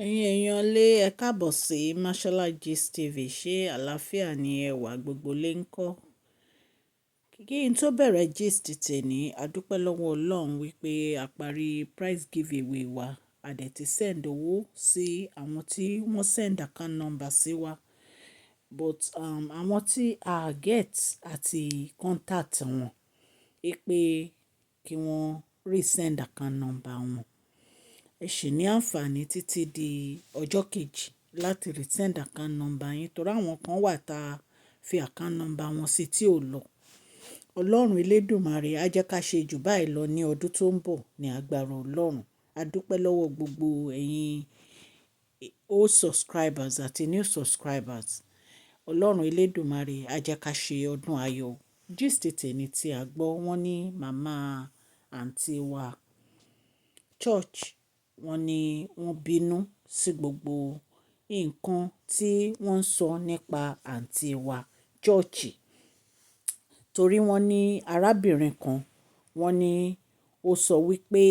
Ẹ̀yin èèyàn lé ẹ káàbọ̀ sí Mashola Gist TV. Ṣé àlàáfíà ni ẹ wà? Gbogbo lé ń kọ́. Kí n tó bẹ̀rẹ̀ gist tèní, a dúpẹ́ lọ́wọ́ Ọlọ́run wípé a parí prize giveaway wa. A dẹ̀ ti send owó sí àwọn tí wọ́n send account number sí wa. But àwọn tí a get àti contact wọn, pé kí wọ́n resend account number wọn. Ẹ ṣì ní àǹfààní títí di ọjọ́ kejì láti resend account number yín, torí àwọn kan wà tá a fi account number wọn sí tí ò lọ. Ọlọ́run Elédùmarè á jẹ́ ká ṣe jù báyìí lọ ní ọdún tó ń bọ̀ ní agbára Ọlọ́run. A dúpẹ́ lọ́wọ́ gbogbo ẹ̀yin old subscribers àti new subscribers. Ọlọ́run Elédùmarè á jẹ́ ká ṣe ọdún ayọ̀. Gist tèní tí a gbọ́, wọ́n ní màmá àǹtí wa church, wọ́n ní wọ́n bínú sí gbogbo nǹkan tí wọ́n ń sọ nípa àǹtí wa church. Torí wọ́n ní arábìnrin kan, wọ́n ní ó sọ wípé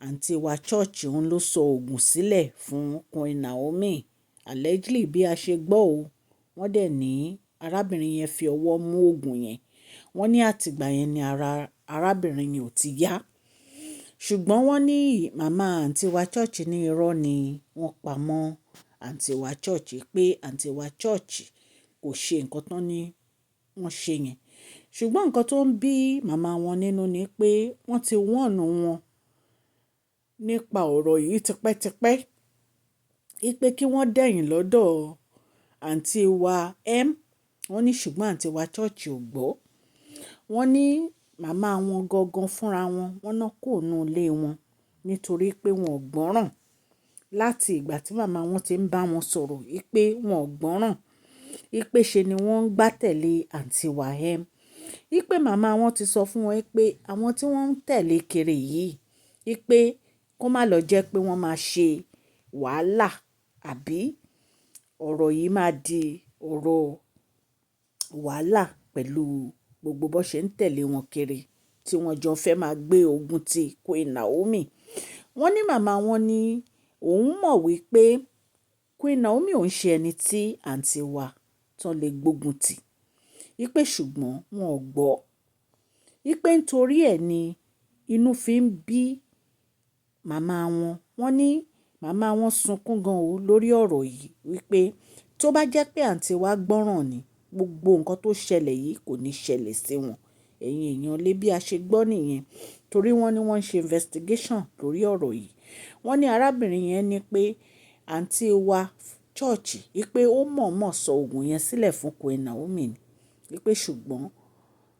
àǹtí wa church òun ló sọ ògùn sílẹ̀ fún Queen Naomi. Allegedly bí a ṣe gbọ́ o, wọ́n dẹ̀ ní arábìnrin yẹn fi ọwọ́ mú ògùn yẹn. Wọ́n ní àtìgbà yẹn ni ara arábìnrin yẹn ò ti yá. Ṣùgbọ́n wọ́n ní màmá àǹtí wa church ní irọ́ ni wọ́n pa mọ́ àǹtí wa church, pé àǹtí wa church kò ṣe nǹkan tán ní wọ́n ṣe yẹn. Ṣùgbọ́n nǹkan tó ń bí màmá wọn nínú ni pé wọ́n ti wọ́ọ̀nù wọn nípa ọ̀rọ̀ yìí tipẹ́tipẹ́, pé kí wọ́n dẹ̀yìn lọ́dọ̀ àǹtí wa wọ́n ní ṣùgbọ́n àǹtí wa church ò gbọ́. Wọ́n ní màmá wọn gangan fúnra wọn, wọ́n náà kò nú ilé wọn nítorí pé wọn ò gbọ́ràn. Láti ìgbà tí màmá wọn ti ń bá wọn sọ̀rọ̀, pé wọn ò gbọ́ràn, pé ṣe ni wọ́n ń gbátẹ̀lé àǹtí wa pé màmá wọn ti sọ fún wọn pé àwọn tí wọ́n ń tẹ̀lé kiri yìí, pé kó má lọ jẹ́ pé wọ́n máa ṣe wàhálà, àbí ọ̀rọ̀ yìí máa di ọ̀rọ̀ wàhálà pẹ̀lú gbogbo bó ṣe ń tẹ̀lé wọn kiri, tí wọ́n jọ fẹ́ máa gbé ogun ti Queen Naomi. Wọ́n ní màmá wọn ní òun mọ̀ wípé Queen Naomi òun ṣe ẹni tí àǹtí wa tán lè gbógun tì, pé ṣùgbọ́n wọn ò gbọ́, pé nítorí ẹ̀ ni inú fi ń bí màmá wọn. Wọ́n ní màmá wọn sunkún gan o lórí ọ̀rọ̀ yìí, wípé tó bá jẹ́ pé àǹtí wa gbọ́ràn ni, gbogbo nǹkan tó ṣẹlẹ̀ yìí kò ní ṣẹlẹ̀ sí wọn. Ẹ̀yin èèyàn lé bí a ṣe gbọ́ nìyẹn, torí wọ́n ní wọ́n ń ṣe investigation lórí ọ̀rọ̀ yìí. Wọ́n ní arábìnrin yẹn ní pé àǹtí wa church, pé ó mọ̀ọ́mọ̀ sọ ògùn yẹn sílẹ̀ fún Queen Naomi ni, pé ṣùgbọ́n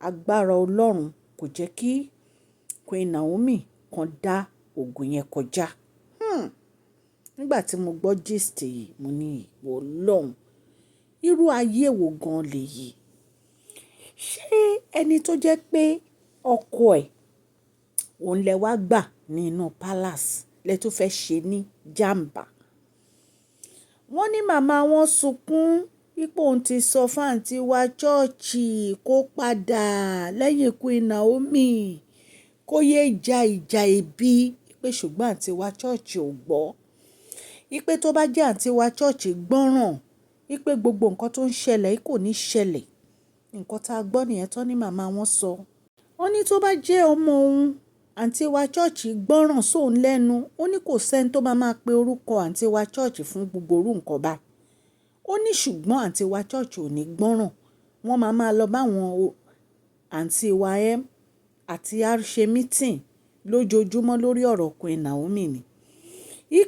agbára Ọlọ́run kò jẹ́ kí Queen Naomi kan dá ògùn yẹn kọjá. Nígbà tí mo gbọ́ gist yìí, mo ní ìwọ Ọlọ́run, irú ayé wo gan lèyí? Ṣé ẹni tó jẹ́ pé ọkọ ẹ̀ òun lẹ wá gbà nínú palace lẹ tó fẹ́ ṣe ní jàǹbá? Wọ́n ní màmá wọn sunkún, ipò òun ti sọ fún àǹtí wa chọ́ọ̀chì kó padà lẹ́yìn Queen Naomi, kó yé ja ìjà ẹbí, pé ṣùgbọ́n àǹtí wa chọ́ọ̀chì ò gbọ́. Pé tó bá jẹ́ àǹtí wa chọ́ọ̀chì gbọ́ràn, pé gbogbo nǹkan tó ń ṣẹlẹ̀ kò ní ṣẹlẹ̀. Nǹkan tá a gbọ́ nìyẹn tán ní màmá wọn sọ. Wọ́n ní tó bá jẹ́ ọmọ òun, àǹtí wa chọ́ọ̀chì gbọ́ràn sóun lẹ́nu, ó ní kò sẹ́ni tó máa pe orúkọ àǹtí wa chọ́ọ̀chì fún gbogbo orú nǹkan báyìí. Ó ní ṣùgbọ́n àǹtí wa chọ́ọ̀chì ò ní gbọ́ràn, wọ́n máa lọ bá àwọn àǹtí wa àti ṣe meeting lójoojúmọ́ lórí ọ̀rọ̀ Queen Naomi ni.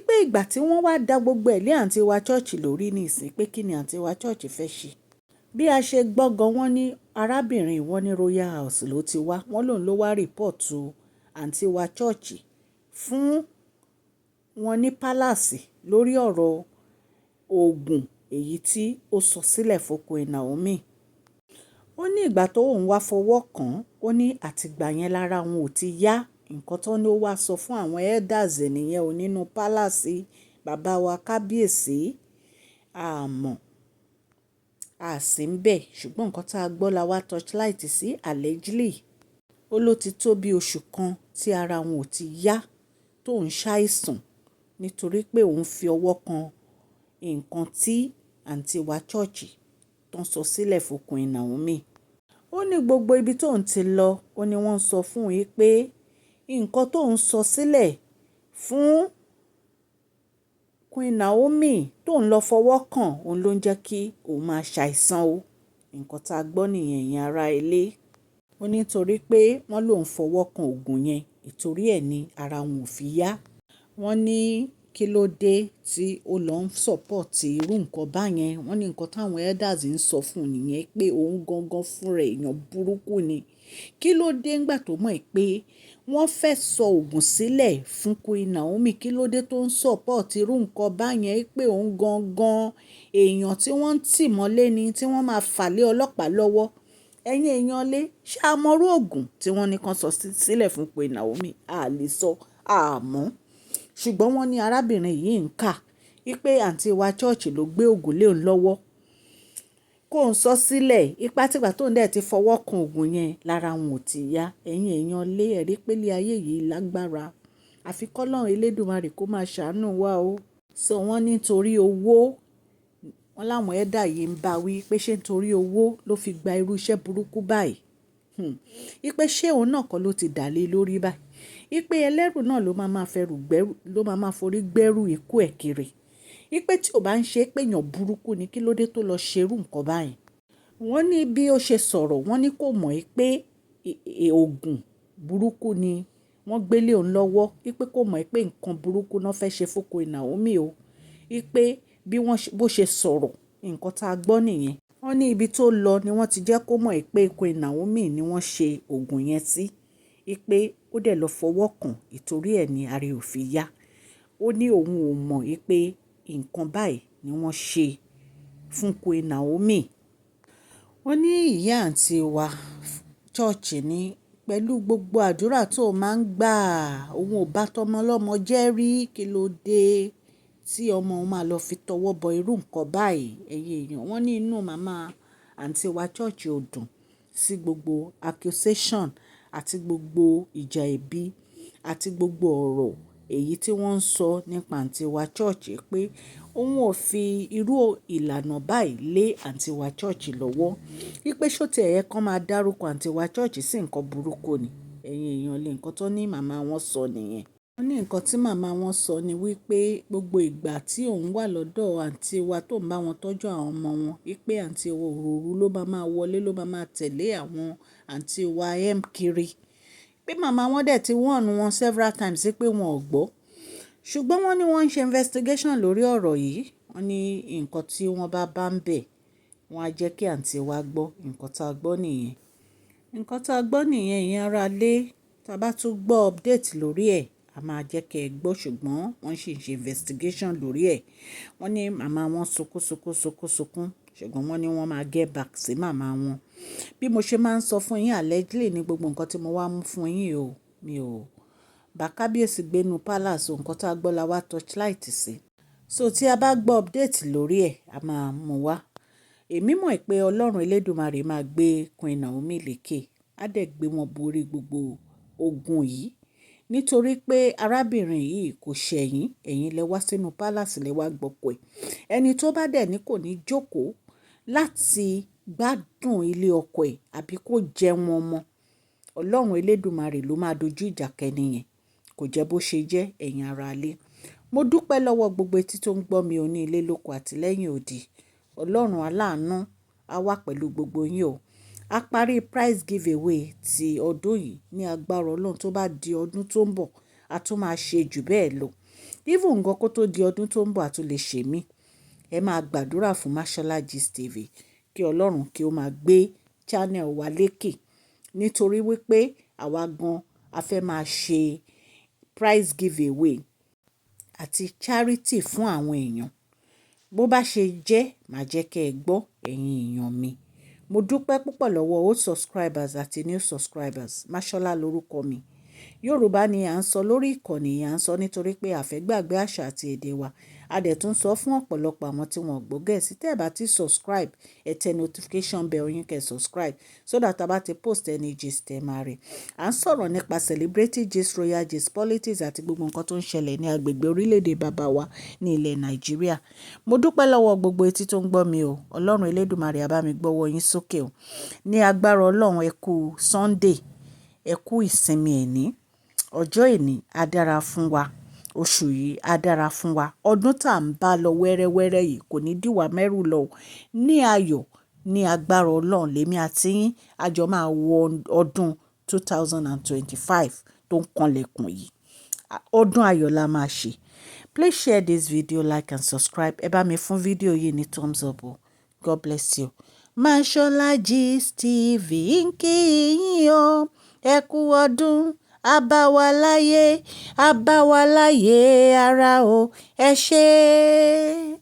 Pé ìgbà tí wọ́n wá da gbogbo ẹ̀ lé àǹtí wa chọ́ọ̀chì lórí ní ìsìn, pé kí ni àǹtí wa chọ́ọ̀chì fẹ́ ṣe. Bí a ṣe gbọ́ gan, wọ́n ní arábìnrin wọn ní Royal House ló ti wá, wọ́n lòun ló wá rìpọ́ọ̀tù àǹtí wa chọ́ọ̀chì fún wọn ní palace lórí ọ̀rọ̀ oògùn èyí tí ó sọ sílẹ̀ fún Queen Naomi. Ó ní ìgbà tó òun wá fọwọ́ kàn, ó ní àtìgbà yẹn lára òun ò ti yá. Nǹkan tó ní ó wá sọ fún àwọn elders nìyẹn ò nínú palace bàbá wa kábíyèsí. Àmọ́ àsì ń bẹ̀, ṣùgbọ́n nǹkan tá a gbọ́ la wá torchlight sí allegedly. Ó ló ti tó bí oṣù kan tí ara wọn ò ti yá, tó ń ṣàìsàn nítorí pé òun fi ọwọ́ kan nǹkan tí àǹtí wa chọ́ọ̀chì tó ń sọ sílẹ̀ fún Queen Naomi. Ó ní gbogbo ibi tó ń ti lọ ó ní wọ́n sọ fún un pé nǹkan tó ń sọ sílẹ̀ fún Queen Naomi tó ń lọ fọwọ́ kàn òun ló ń jẹ́ kí òun máa ṣàìsàn o. Nǹkan tá a gbọ́ nìyẹn yẹn ará ilé. Ó ní torí pé wọ́n lòun fọwọ́ kan oògùn yẹn ìtorí ẹ̀ ni ara wọn ò fi yá. Wọ́n ní kí ló dé tí ó lọ ń sọ́pọ̀tì irú nǹkan báyẹn. Wọ́n ní nǹkan táwọn elders ń sọ fún un nìyẹn pé òun gangan fúnra èèyàn burúkú ni. Kí ló dé ńgbà tó mọ̀ pé wọ́n fẹ́ sọ oògùn sílẹ̀ fún Queen Naomi, kí ló dé tó ń sọ́pọ̀tì irú nǹkan báyẹn pé òun gangan èèyàn tí wọ́n ń tì mọ́lé ni tí wọ́n máa fà lé ọlọ́pàá lọ́wọ́. Ẹ̀yin èèyàn lé ṣàmọ́rú oògùn tí wọ́n ní kan sọ sílẹ̀ fún Queen Naomi a lè sọ àmọ́. Ṣùgbọ́n wọ́n ní arábìnrin yìí ń kà wípé àǹtí wa chọ́ọ̀chì ló gbé oògùn lé òun lọ́wọ́ kó ń sọ sílẹ̀ ipá tìgbà tó ń dẹ̀ ti fọwọ́ kan oògùn yẹn lára wọn ò ti yá. Ẹ̀yin èèyàn lé ẹ̀rí pélé ayé yìí lágbára àfi kọ́lọ́run Elédùmarè kó máa ṣàánú wa o. So wọ́n ní torí owó wọn láwọn ẹ̀dà yìí ń bá wí pé ṣé nítorí owó ló fi gba irú iṣẹ́ burúkú báyìí. Ipe ṣé òun náà kọ́ ló ti dà lé lórí báyìí. Ipe ẹlẹ́rù náà ló máa fẹ́rù gbẹ́rù ló máa forí gbẹ́rù ikú ẹ̀ kiri. Ipe tí ò bá ń ṣe pé èèyàn burúkú ni kí ló dé tó lọ ṣerú nǹkan báyìí. Wọ́n ní bí ó ṣe sọ̀rọ̀ wọ́n ní kò mọ̀ pé oògùn burúkú ni wọ́n gbélé òun lọ́wọ́. Ipe kò mọ̀ pé nǹkan burúkú náà fẹ́ ṣe fún Queen Naomi o. Ipe bí bó ṣe sọ̀rọ̀ nǹkan tá a gbọ́ nìyẹn. Wọ́n ní ibi tó lọ ni wọ́n ti jẹ́ kó mọ̀ pé Queen Naomi ni wọ́n ṣe oògùn yẹn sí. Ipe ó dẹ̀ lọ fọwọ́ kàn ìtorí ẹ̀ ni ara ò fi yá. Ó ní òun ò mọ̀ pé nǹkan báyìí ni wọ́n ṣe fún Queen Naomi. Wọ́n ní ìyá àǹtí wa chọ́ọ̀chì ní pẹ̀lú gbogbo àdúrà tó máa ń gbà òun ò bá tọmọ lọ́mọ jẹ́ rí kí ló dé tí ọmọ òun máa lọ fi tọwọ́ bọ irú nǹkan báyìí. Ẹ̀yin èèyàn wọ́n ní inú màmá àǹtí wa chọ́ọ̀chì ò dùn sí gbogbo accusation àti gbogbo ìjà ẹ̀bi àti gbogbo ọ̀rọ̀ èyí tí wọ́n ń sọ nípa àǹtí wa chọ́ọ̀chì pé òun ò fi irú ìlànà báyìí lé àǹtí wa chọ́ọ̀chì lọ́wọ́. Wípé ṣó ti ẹ̀yẹ kan máa dárúkọ àǹtí wa chọ́ọ̀chì sí nǹkan burúkú ni. Ẹ̀yin èèyàn lé nǹkan tó ní màmá wọn sọ nìyẹn. Wọ́n ní nǹkan tí màmá wọn sọ ni wípé gbogbo ìgbà tí òun wà lọ́dọ̀ àǹtí wa tó ń bá wọn tọ́jú àwọn ọmọ wọn wípé àǹtí wa òróró ló máa wọlé ló máa tẹ̀lé àwọn àǹtí wa kiri. Pé màmá wọn dẹ̀ ti wọ́n wọn several times pé wọn ò gbọ́. Ṣùgbọ́n wọ́n ní wọ́n ń ṣe investigation lórí ọ̀rọ̀ yìí. Wọ́n ní nǹkan tí wọ́n bá ń bẹ̀ wọ́n á jẹ́ kí àǹtí wa gbọ́. Nǹkan tá a gbọ́ nìyẹn. Nǹkan tá a gbọ́ nìyẹn ìyẹn ará lé. Tá a bá tún gbọ́ update lórí ẹ̀ a máa jẹ́ kí ẹ gbọ́ ṣùgbọ́n wọ́n sì ń ṣe investigation lórí ẹ̀. Wọ́n ní màmá wọn sunkún ṣùgbọ́n wọ́n ní wọ́n máa get back sí màmá wọn. Bí mo ṣe máa ń sọ fún yín allegedly ní gbogbo nǹkan tí mo wá mú fún yín o. Mi ò bá kábíyèsí gbénu palace o nǹkan tá a gbọ́ la wá torchlight sí. So tí a bá gbọ́ update lórí ẹ̀ a máa mú wá. Èmi mọ̀ pé Ọlọ́run Elédùmarè máa gbé Queen Naomi lékè. Á dẹ̀ gbé wọn borí gbogbo ogun yìí. Nítorí pé arábìnrin yìí kò ṣẹ̀yìn ẹ̀yin lẹ wá sínú palace lẹ wá gbọ́kọ̀ ẹ̀. Ẹni tó bá dẹ̀ ní kò ní jókòó láti gbádùn ilé ọkọ ẹ̀ àbí kó jẹun ọmọ. Ọlọ́run Elédùmarè ló máa dojú ìjà kẹni yẹn. Kò jẹ́ bó ṣe jẹ́ ẹ̀yin ará ilé. Mo dúpẹ́ lọ́wọ́ gbogbo etí tó ń gbọ́ mi ò ní ilé lóko àti lẹ́yìn odi. Ọlọ́run aláàánú á wà pẹ̀lú gbogbo yín o. A parí prize giveaway ti ọdún yìí ní agbára Ọlọ́run tó bá di ọdún tó ń bọ̀ a tún máa ṣe jù bẹ́ẹ̀ lọ. Even nǹkan kó tó di ọdún tó ń bọ̀ a tún lè ṣe mí. Ẹ máa gbàdúrà fún Mashola Gist TV kí Ọlọ́run kí ó máa gbé channel wa lékè. Nítorí wípé àwa gan a fẹ́ máa ṣe prize giveaway àti charity fún àwọn èèyàn. Bó bá ṣe jẹ́ màá jẹ́ kí ẹ gbọ́ ẹ̀yin èèyàn mi. Mo dúpẹ́ púpọ̀ lọ́wọ́ old subscribers àti new subscribers. Mashola lórúkọ mi. Yorùbá ni à ń sọ lórí ìkànnì yìí, à ń sọ nítorí pé a fẹ́ gbàgbé àṣà àti èdè wa. A dẹ̀ tún sọ fún ọ̀pọ̀lọpọ̀ àwọn tí wọ́n gbọ́ Gẹ̀ẹ́sì. Tẹ́ ẹ bá ti subscribe, ẹ tẹ notification bell yín kẹ́ subscribe so that a bá ti post any gist ẹ máa rí. À ń sọ̀rọ̀ nípa celebrity gist, royal gist, politics àti gbogbo nǹkan tó ń ṣẹlẹ̀ ní agbègbè orílẹ̀-èdè bàbá wa ní ilẹ̀ Nàìjíríà. Mo dúpẹ́ lọ́wọ́ gbogbo etí tó ń gbọ́ mi o. Ọlọ́run Elédùmarè á bá mi gbọ́wọ́ yín sókè o. Ní agbára Ọlọ́run, ẹ kú Sunday, ẹ kú ìsinmi ẹ̀ní. Ọjọ́ ẹ̀ní á dára fún wa. Oṣù yìí á dára fún wa. Ọdún tá à ń bá lọ wẹ́rẹ́wẹ́rẹ́ yìí kò ní dìwà mẹ́rù lọ o. Ní ayọ̀, ní agbára Ọlọ́run, lèmi àti yín a jọ máa wọ ọdún 2025 tó ń kanlẹ̀kùn yìí. Ọdún ayọ̀ la máa ṣe. Please share this video, like and subscribe. Ẹ bá mi fún fídíò yìí ní thumbs up o. God bless you. Mashola Gist TV ń kí yín o. Ẹ kú ọdún. Abáwaláyé, abáwaláyé ara o. Ẹ ṣé.